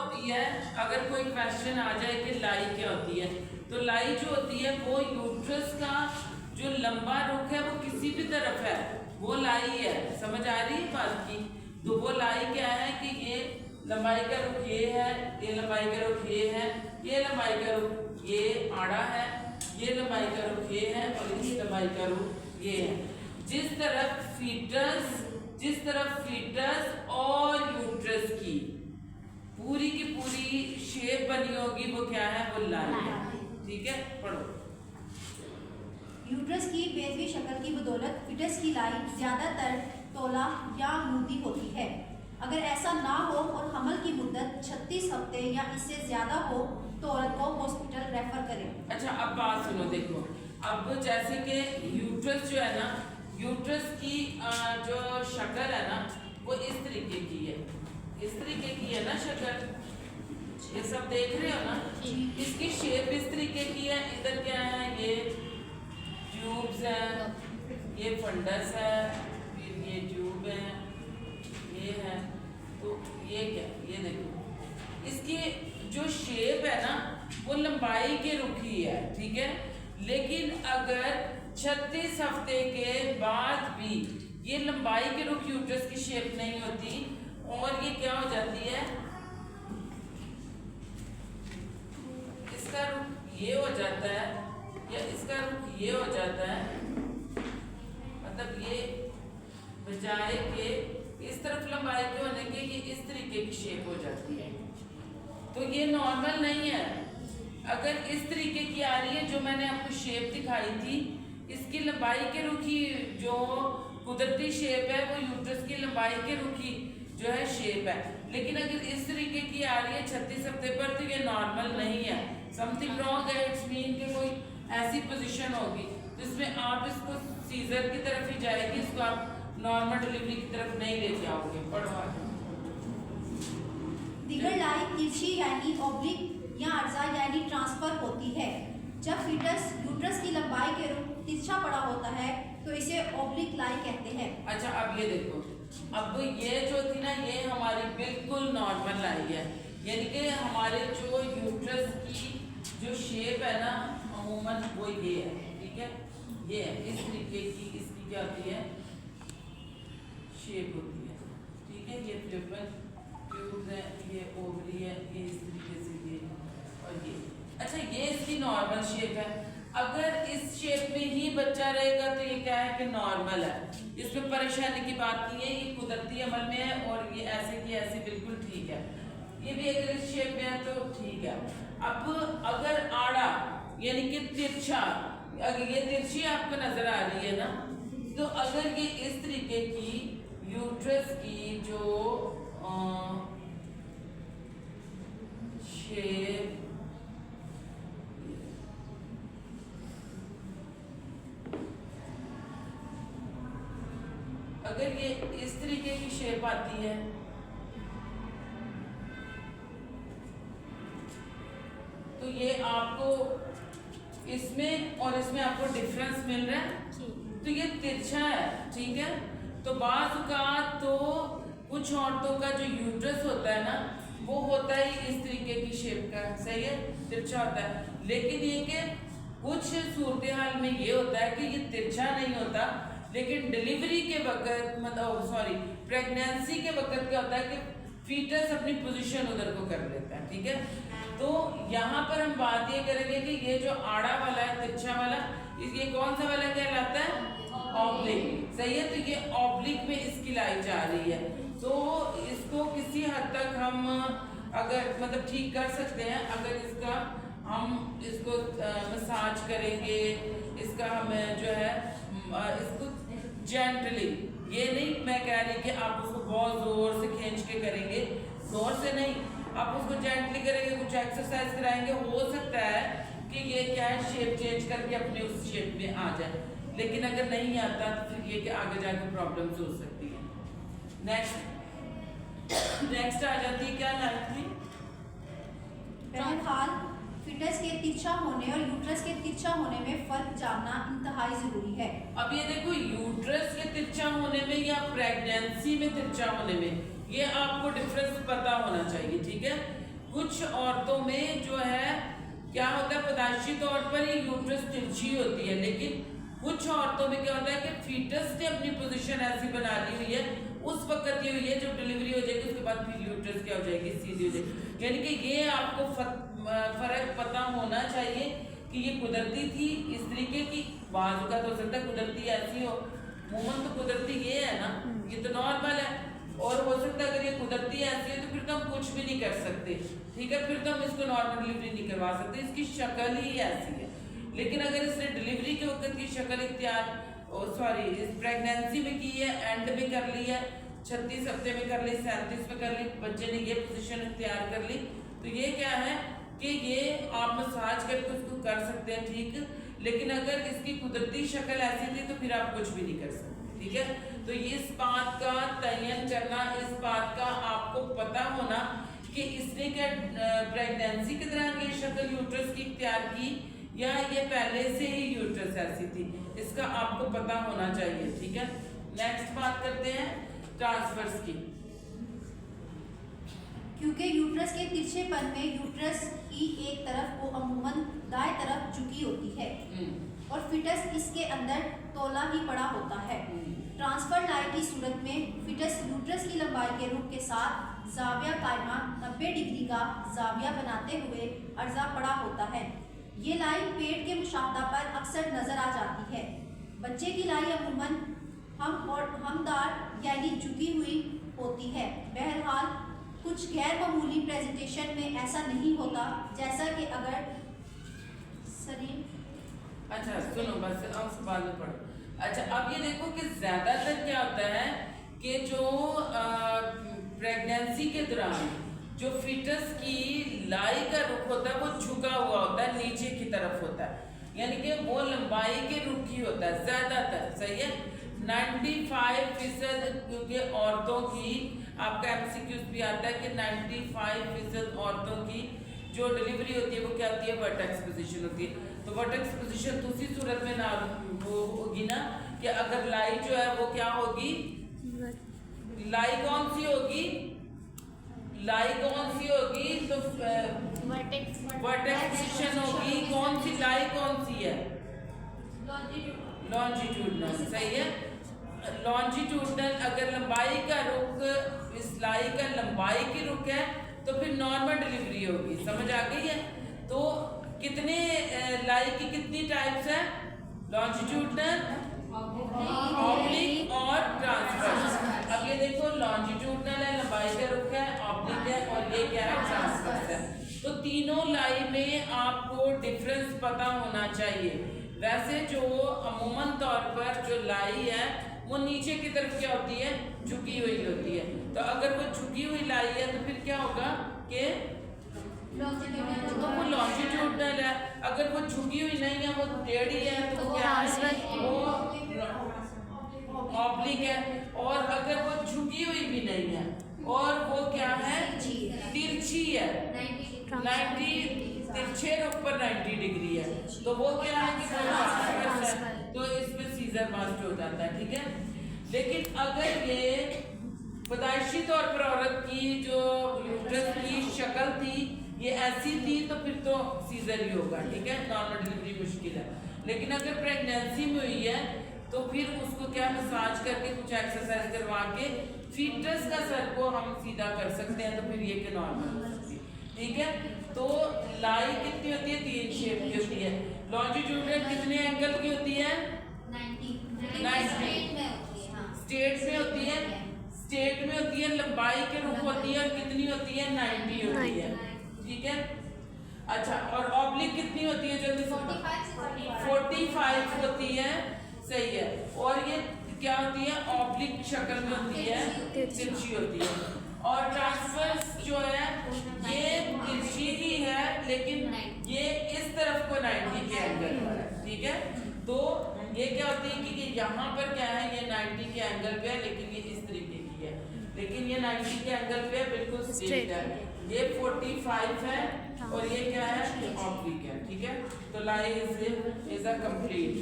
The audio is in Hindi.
होती है, अगर कोई क्वेश्चन आ जाए कि लाई क्या होती है, तो लाई जो होती है वो यूट्रस का जो लंबा रुख है वो किसी भी तरफ है, वो लाई है। समझ आ रही है बात की? तो वो लाई क्या है कि ये लंबाई का रुख ये है, ये लंबाई का रुख ये है, ये लंबाई का रुख ये आड़ा है, ये लंबाई का रुख ये है और इस लंबाई का रुख ये है। जिस तरफ फीटस और यूट्रस की पूरी शेप बनी होगी वो क्या है, वो लाई है। ठीक है, पढ़ो। यूट्रस की बेजवी शक्ल की बदौलत फीटस की लाई ज्यादातर तोला या मूदी होती है। अगर ऐसा ना हो और हमल की मुद्दत 36 हफ्ते या इससे ज्यादा हो तो औरत को हॉस्पिटल रेफर करें। अच्छा, अब बात सुनो, देखो अब जैसे कि यूट्रस जो है ना, यूट्रस की जो शक्ल है ना वो इस तरीके की है, इस तरीके की है ना शक्ल, ये सब देख रहे हो ना। इसकी शेप इस तरीके की है। इधर क्या है, ये ट्यूब्स है, ये फंडस है, फिर ये ट्यूब है, ये है, तो ये क्या, ये देखो इसकी जो शेप है ना वो लंबाई के रुख ही है। ठीक है, लेकिन अगर 36 हफ्ते के बाद भी ये लंबाई के रुख यूट्रस की शेप नहीं होती और ये क्या हो जाती है, इसका रुख ये हो जाता है या इसका रुख ये हो जाता है, मतलब ये बजाय के इस तरफ लंबाई के होने के ये इस तरीके की शेप हो जाती है, तो ये नॉर्मल नहीं है। अगर इस तरीके की आ रही है जो मैंने आपको शेप दिखाई थी, इसकी लंबाई के रुखी जो कुदरती शेप है वो यूट्रस की लंबाई के रुखी जो है शेप है। लेकिन अगर इस तरीके की आ रही है 36 हफ्ते पर तो ये नॉर्मल नहीं है, समथिंग रॉन्ग है। इट्स मीन कि कोई ऐसी पोजीशन होगी जिसमें आप इसको सीजर की तरफ ही जाएगी, इसको आप नॉर्मल डिलीवरी की तरफ नहीं ले जाओगे। पढ़ो आगे। दिगर लाई तिरछी यानी ऑब्लिक या अर्जा यानी ट्रांसफर होती है। जब फीटस यूट्रस की लंबाई के रुख तिरछा पड़ा होता है तो इसे ऑब्लिक लाई कहते हैं। अच्छा, अब ये देखो, अब ये जो थी ना ये हमारी बिल्कुल नॉर्मल लाई है, यानी कि हमारे जो यूट्रस की जो शेप है ना अमूमन वो ये है। ठीक है, ये है इस तरीके की, इसकी क्या होती है, शेप होती है। ठीक है, ये फ्लिपन ट्यूब्स है, ये ओवरी है, ये इस तरीके से ये और ये। अच्छा, ये इसकी नॉर्मल शेप है। अगर इस शेप में ही बच्चा रहेगा तो ये क्या है कि नॉर्मल है, इसमें परेशानी की बात नहीं है, ये कुदरती अमल में है और ये ऐसे की ऐसे बिल्कुल ठीक है। ये भी अगर इस शेप में है तो ठीक है। अब अगर आड़ा यानी कि तिरछा, अगर ये तिरछी आपको नजर आ रही है ना, तो अगर ये इस तरीके की यूट्रस की जो शेप अगर ये इस तरीके की शेप आती है तो ये आपको इसमें और इसमें आपको डिफरेंस मिल रहा है, तो ये तिरछा है। ठीक है, तो बाज़ औक़ात तो कुछ औरतों का जो यूट्रस होता है ना वो होता ही इस तरीके की शेप का, सही है, तिरछा होता है। लेकिन ये कि कुछ सूरत हाल में ये होता है कि ये तिरछा नहीं होता, लेकिन डिलीवरी के वक्त मतलब प्रेगनेंसी के वक्त क्या होता है कि फीटस अपनी पोजीशन उधर को कर लेता है। ठीक है, तो यहाँ पर हम बात ये करेंगे कि ये जो आड़ा वाला है, तिरछा वाला, ये कौन सा वाला कहलाता है, ऑब्लिक, सही है। तो ये ऑब्लिक में इसकी लाई जा रही है, तो इसको किसी हद तक हम अगर मतलब ठीक कर सकते हैं अगर इसका हम इसको मसाज करेंगे, इसका हम जो है इसको जेंटली, ये नहीं मैं कह रही कि आप उसको बहुत जोर से खींच के करेंगे, जोर से नहीं, आप उसको जेंटली करेंगे, कुछ एक्सरसाइज कराएंगे, हो सकता है कि ये क्या है शेप चेंज करके अपने उस शेप में आ जाए। लेकिन अगर नहीं आता तो फिर ये कि आगे जाके प्रॉब्लम्स हो सकती है। नेक्स्ट आ जाती है क्या लाइफ में, बहरहाल फीटस के तिरछा होने और यूट्रस के तिरछा होने में फर्क जानना इंतहाई जरूरी है। अब ये देखो, यूट्रस के तिरछा होने में या प्रेगनेंसी में तिरछा होने में ये आपको डिफरेंस पता होना चाहिए। ठीक है, कुछ औरतों में जो है क्या होता है, पैदाइशी तौर पर ही यूट्रस तिरछी होती है, लेकिन कुछ औरतों में क्या होता है कि फीटस ने अपनी पोजीशन ऐसी बना ली हुई है, उस वक्त ये हुई है, जब डिलीवरी हो जाएगी उसके बाद फिर यूट्रस क्या हो जाएगी, सीधी हो जाएगी। यानी कि ये आपको फर्क पता होना चाहिए कि ये कुदरती थी इस तरीके की, बाजू का तो हो सकता है कुदरती ऐसी हो, मोमन तो कुदरती ये है ना, ये तो नॉर्मल है, और हो सकता है अगर ये कुदरती ऐसी है तो फिर तो हम कुछ भी नहीं कर सकते, ठीक है, फिर तो हम इसको नॉर्मल डिलीवरी नहीं करवा सकते, इसकी शक्ल ही ऐसी है। लेकिन अगर इसने डिलीवरी के वक्त की शक्ल इख्तियार इस प्रेगनेंसी में की है, एंड में कर ली है, 36 हफ्ते में कर ली, 37 में कर ली, बच्चे ने ये पोजीशन इख्तियार कर ली, तो ये क्या है कि ये आप मसाज करके उसको कर सकते हैं, ठीक। लेकिन अगर इसकी कुदरती शक्ल ऐसी थी तो फिर आप कुछ भी नहीं कर सकते, ठीक है। तो इस बात का तयन करना, इस बात का आपको पता होना कि इसने क्या प्रेगनेंसी के दौरान ये शक्ल यूट्रस की इख्तियार की या ये पहले से ही यूट्रस ऐसी थी, इसका आपको पता होना चाहिए, ठीक है। नेक्स्ट बात करते हैं ट्रांसफर्स की। क्योंकि यूट्रस के तिरछेपन में यूट्रस की एक तरफ वो अमूमन दाएं तरफ झुकी होती है और फिटस इसके अंदर तौला ही पड़ा होता है। ट्रांसफर लाई की सूरत में फिटस यूट्रस की लंबाई के रुख के साथ जाविया कायमा 90 डिग्री का जाविया बनाते हुए अर्जा पड़ा होता है। ये लाई पेट के मुशाहदा पर अक्सर नजर आ जाती है। बच्चे की लाई अमूमन हमदार यानी झुकी हुई होती है। बहरहाल कुछ गैर मामूली प्रेजेंटेशन में ऐसा नहीं होता, जैसा कि अगर शरीर अच्छा सुनो बस अब बाद में पढ़ो। अच्छा अब ये देखो कि ज्यादातर क्या होता है कि जो प्रेगनेंसी के दौरान जो फीटस की लाई का रुख होता है वो झुका हुआ होता है, नीचे की तरफ होता है, यानी कि वो लंबाई के रुख ही होता है ज्यादातर, सही है। 95% क्योंकि औरतों की आपका एमसीक्यूज भी आता है कि 95% औरतों की जो डिलीवरी होती है वो क्या होती है, वर्टेक्स पोजीशन होती है। तो वर्टेक्स पोजीशन तो उसी सूरत में ना वो होगी ना कि अगर लाई जो है वो क्या होगी, लाई कौन सी होगी, लाई कौन सी होगी, तो वर्टेक्स पोजीशन होगी, कौन सी लाई कौन सी है, लॉन्जिट्यूडनल, सही है। लॉन्जिट्यूडनल अगर लंबाई का रुख इस लाई का लंबाई की रुख है तो फिर नॉर्मल डिलीवरी होगी, समझ आ गई है। तो कितने लाई की कितनी टाइप्स है, लॉन्जिट्यूडनल, ऑब्लिक और ट्रांसवर्स। अब ये देखो लॉन्जिट्यूडनल है, लंबाई का रुख है, ऑब्लिक है और ये क्या है, ट्रांसवर्स है। तो तीनों लाई में आपको डिफरेंस पता होना चाहिए। वैसे जो अमूमन तौर पर जो लाई है वो नीचे की तरफ क्या होती है, झुकी हुई होती है। तो अगर वो झुकी हुई लाई है तो फिर क्या होगा कि तो वो लॉन्जिट्यूडनल है। अगर वो झुकी हुई नहीं है, वो टेढ़ी है तो क्या है, वो ऑब्लिक है। और अगर वो झुकी हुई भी नहीं है और वो क्या है, तिरछी है, 90 तिरछे रुख पर 90 डिग्री है, तो वो क्या है कि तो इसमें सीजर मास्ट हो जाता है, ठीक है। लेकिन अगर ये पैदाइशी तौर पर औरत की जो यूट्रस की शक्ल थी ये ऐसी थी तो फिर तो सीजर ही होगा, ठीक है, नॉर्मल डिलीवरी मुश्किल है। लेकिन अगर प्रेगनेंसी में हुई है तो फिर उसको क्या मसाज करके कुछ एक्सरसाइज करवा के फीटस का सर को हम सीधा कर सकते हैं, तो फिर ये के नॉर्मल हो सकती है, ठीक है। तो लाई कितनी होती है, 3 शेप की होती है। लॉन्जिट्यूडनल कितने एंगल की होती है, 90 स्ट्रेट में होती है, स्ट्रेट में होती है, लंबाई के रुख होती है और कितनी होती है, 90 होती है, ठीक है। अच्छा और ऑब्लिक कितनी होती है, जल्दी से 45 होती है, सही है। और ये क्या होती है, ऑब्लिक शक्ल में होती है, तिरछी होती है। और ट्रांसवर्स जो है ये तिरछी ही है लेकिन ये इस तरफ को 90 के एंगल पर है, ठीक है। तो ये क्या होती है कि यहाँ पर क्या है, ये 90 के एंगल पे है लेकिन ये इस तरीके की है, लेकिन ये 90 के एंगल पे बिल्कुल स्ट्रेट है। ये 45 है और ये क्या है, ऑब्लिक है, ठीक है। तो लाई इज अ कंप्लीट।